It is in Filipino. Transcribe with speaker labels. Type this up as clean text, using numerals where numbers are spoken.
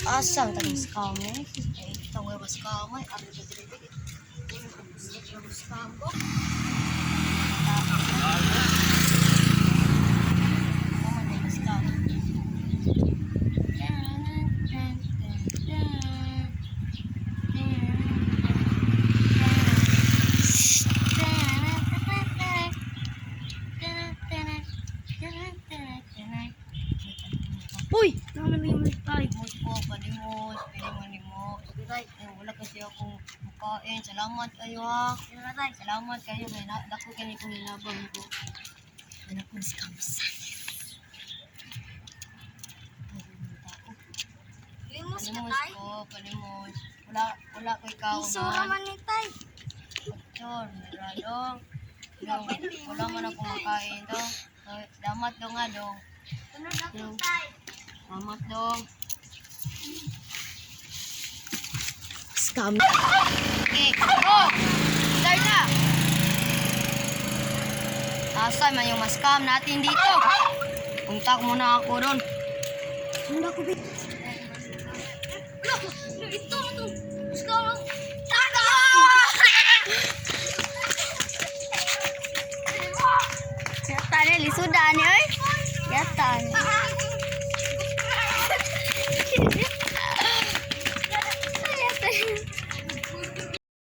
Speaker 1: Asam tadi scam ni. Kita boleh scam ai. Ada jadi. Scam kok.
Speaker 2: Uy! Nakalimut tayo.
Speaker 1: Palimos po, palimos. Palimos. Sige tay, wala kasi akong makain. Salamat kayo ha. Salamat kayo. May dako kayo kong nilabang ko. Anak ko si Kamsa.
Speaker 2: Limos ka
Speaker 1: Palimos
Speaker 2: tayo.
Speaker 1: po, palimos. Wala ko ikaw
Speaker 2: Isura man ni tayo.
Speaker 1: Picture, meron. Wala man ako makain dong. Salamat dong nga dong.
Speaker 2: Sunod ako tayo.
Speaker 1: Salamat dong.
Speaker 2: Scam.
Speaker 1: Okay. Oh! Start na! Asa man yung mas-scam natin dito? Punta muna ako doon.
Speaker 2: Sunod ako ba? Ito. Scam. Yata ni lisudan ni oy. Yata ni.